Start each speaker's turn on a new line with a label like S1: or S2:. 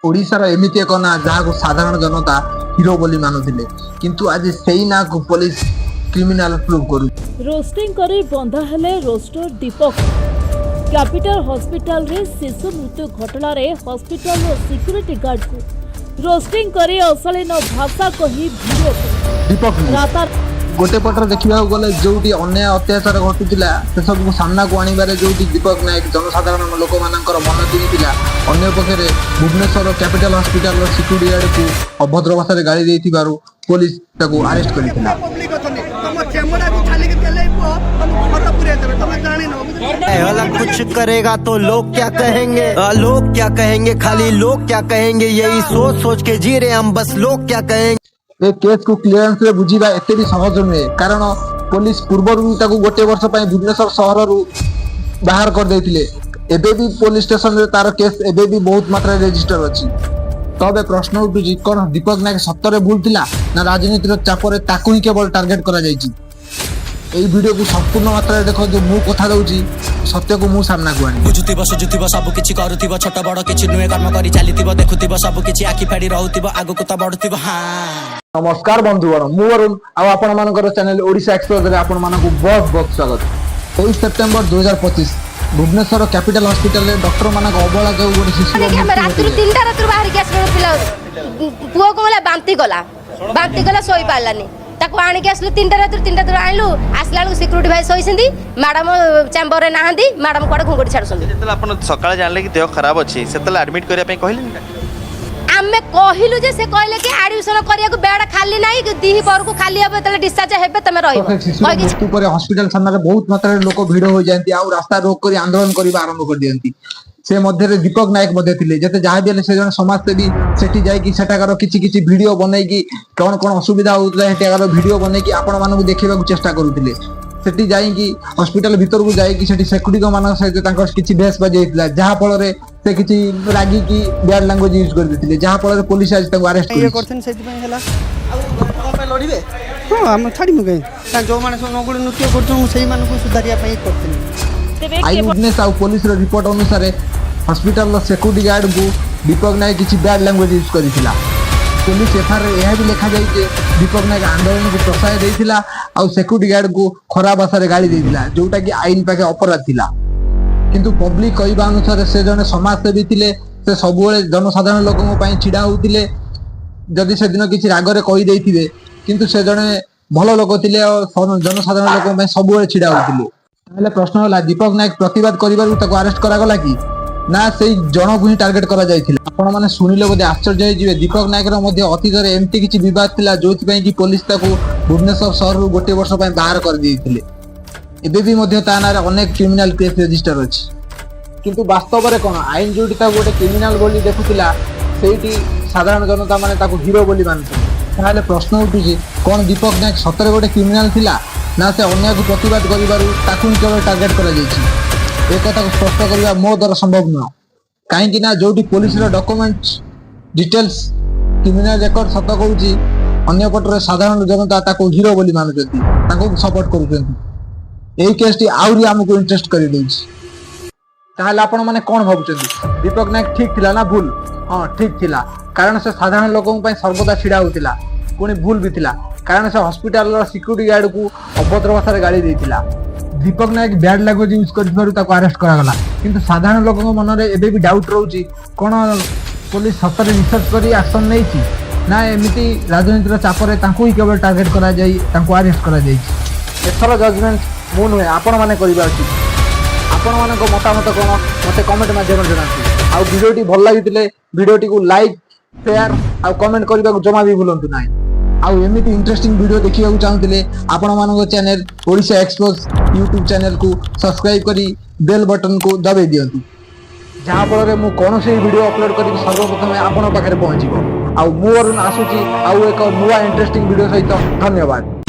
S1: ओडिशार एमिति एक ना जहाँ साधारण जनता हिरो बोली मानुथिले किंतु आज सेई ना को पुलिस क्रिमिनल प्रूव करू।
S2: रोस्टिंग करी बंधा हेले रोस्टर दीपक कैपिटल हॉस्पिटल रे शिशु मृत्यु घटना रे हॉस्पिटल रो सिक्योरिटी गार्ड को रोस्टिंग करी अशालीन भाषा कही वीडियो
S1: दीपक
S2: राता
S1: गोटे पटर देखा गले जो अन्याय अत्याचार घटुला से सब सामना को आने जो दीपक नायक जनसाधारण लोक मान मन दिखा अन्य पक्षे Bhubaneswar capital hospital security guard को अभद्र भाषा गाड़ी देथिबारु पुलिस ताको अरेस्ट करथिला।
S3: कुछ करेगा तो लोग क्या कहेंगे, लोग क्या कहेंगे, खाली लोग क्या कहेंगे, यही सोच सोच के जी रहे हम बस लोग क्या कहेंगे।
S1: ए केस को क्लियरेंस रे बुझीबा एते भी सहज नुहे कारण पुलिस पूर्वरु ताको गोटे वर्ष पय भुवनेश्वर शहर रु बाहर कर देथिले। एबे भी पुलिस स्टेशन रे तार केस एबे भी बहुत मात्रा रजिस्टर अछि। तबे प्रश्न उठुची कोन दीपक नायक सत्तरे भूल थिला ना राजनीतिर चापरे ताकू ही केवल टार्गेट करा जायछि। এই ভিডিও को संपूर्ण मात्रा देखो जो मु कथा दउची सत्य को मु सामना को आनी
S4: बुझुतिबो सुजुतिबो सब किछि करूतिबो छोट बड़ किछि नुए कर्म करी चलीतिबो देखुतिबो सब किछि आखि फाड़ी रहउतिबो आगु को त बढुतिबो। हां
S1: नमस्कार बंधुगण मु वरुण आ आपण मानकर चैनल ओडिशा एक्सप्लोर रे आपण मानकु बहुत बहुत स्वागत। 23 सेप्टेम्बर 2025 भुवनेश्वर कैपिटल हॉस्पिटल रे डॉक्टर मानक अबला जो गोटे शिशु
S5: रात 3टा रात बाहर के आसले पिला पुओ को मला बांती गला सोई पालानी ताको आनी के आसले 3टा रात आइलु आसला सिक्यूरिटी भाई सोइसंदी मैडम चैम्बर रे नाहंदी मैडम कोड घुंगडी छाडसंदी
S6: जेतला अपन सकाळ जानले कि देह खराब अछि सेतला एडमिट करिया पे कहले
S5: आमे कहिलु जे से कहले कि एडमिशन करिया को बेड खाली नाही दिही पर को खाली हेबे तले डिस्चार्ज हेबे तमे रहिबो
S1: मृत्यु पर हॉस्पिटल सामने बहुत मात्रा लोक भीड़ हो जाती आ रास्ता रोक कर आंदोलन करबा आरंभ कर दियंती। से मध्य दीपक नायक मध्य थिले जते जहाँ भी से जन समाजसेवी सेठी जाई कि सेटाकार किछि किछि वीडियो बनै कि कोन कोन असुविधा होतला हेटाकार वीडियो बनै कि आपण मानकु देखिबा को चेष्टा करूथिले। सेठी जाई कि हॉस्पिटल भीतर को जाई कि सेठी सिक्यूरिटी को मान सहित तांकर किछि बेस बजेइतला जहाँ फल रे से किछि रागी की बैड लैंग्वेज यूज कर देथिले जहाँ फल रे पुलिस आज तांको अरेस्ट
S3: ये करथन सेति पय हला आ पे लड़िबे हां हम छाडी मगे ता जो माने नगुड नृत्य करथन सेही मानको सुधारिया पय करथन।
S1: आई विटनेस आ पुलिस रो रिपोर्ट अनुसार हॉस्पिटल सिक्यूरिटी गार्ड को दीपक नायक किसी बैड लैंग्वेज यूज करथिला। पुलिस एफआईआर यह भी लिखा जाए कि दीपक नायक आंदोलन को प्रोत्साहन देथिला आ सिक्यूरिटी गार्ड को खराब भाषा रे गाड़ी देथिला जोटा कि आईन पाके अपराध थिला। किंतु पब्लिक कहबा अनुसार से जने समाजसेवी थिले से सबुले जनसाधारण लोकन पई छिडा होतिले जदि से दिन किछि रागरे कहि देथिबे किंतु से जने भलो लोक थिले और जनसाधारण लोकन पई सबुले छिडा होतिले। ताले प्रश्न होला दीपक नायक प्रतिवाद करिबारु ताको अरेस्ट करा गला कि ना सेई जन को ही टार्गेट करा जायथिला। आपण माने सुनिले बोधे आश्चर्य होई जिवे दीपक नायक रो मध्ये अतीत रे एमती किछि विवाद थिला जोथि पई कि पुलिस ताको भुवनेश्वर शहर रु गोटे वर्ष पई बाहर कर दिथिले। एबे भी मध्ये ता नारे अनेक क्रिमिनल केस रजिस्टर अछि किंतु वास्तव रे कोन आईन जोटी ता गोटे क्रिमिनल बोली देखुतिला सेठी साधारण जनता माने ताको हीरो बोली मानथि। ताले प्रश्न उठुछि कोन दीपक नायक सतरे गोटे क्रिमिनल थिला ना से अन्य को प्रतिवाद करिबारु ताकू केवल टार्गेट करा जायछि। एक कथा को स्पष्ट करबा मो द्वारा संभव न काहेकि ना जोटी पुलिस रो डॉक्यूमेंट्स डिटेल्स क्रिमिनल रिकॉर्ड सत कहूछि अन्य पटरे साधारण जनता ताको हीरो बोली मानुछथि ताको सपोर्ट करूछथि। एई केसटी आउरी हमको इंटरेस्ट करि दैछि। ताहले आपण माने कोन भाबुछथि दीपक नायक ठीक थिला ना भूल? हां ठीक थिला कारण से साधारण लोकन पई सर्वदा छिडा होतिला कोनी भूल भी थिला कारण से हॉस्पिटल रो सिक्यूरिटी गार्ड को अभद्र भाषा रे गाड़ी देथिला। दीपक नायक बैड लैंग्वेज यूज करथिबारु ताको अरेस्ट करा गला किंतु साधारण लोकन मन रे एबे भी डाउट रहउची कोन पुलिस सतरे रिसर्च करी एक्शन नैछि ना एमिति राजनीतिर चापरे ताको ही केवल टार्गेट करा जाई ताको अरेस्ट करा जाईछि। एथर जजमेंट मु नुहे आपण माने करिबा उचित। आपण मानको मतामत कोन मते कमेंट माध्यम जणांतु आ वीडियोटी भल लागितिले वीडियोटी को लाइक शेयर आ कमेंट करबा को जमा भी भूलंतु नाही। आउ एमिति इंटरेस्टिंग वीडियो देखिବାକୁ चाहुतिले आपण मानको channel Odisha explore YouTube channel को सब्सक्राइब करी बेल बटन को दबाई दियंतु जहाँ फल रे मु कोन से वीडियो अपलोड करी सर्वप्रथम आपण पाखरे पहुंचीबो। आउ मु वरुण आसुची आउ एक नुवा इंटरेस्टिंग वीडियो सहित धन्यवाद।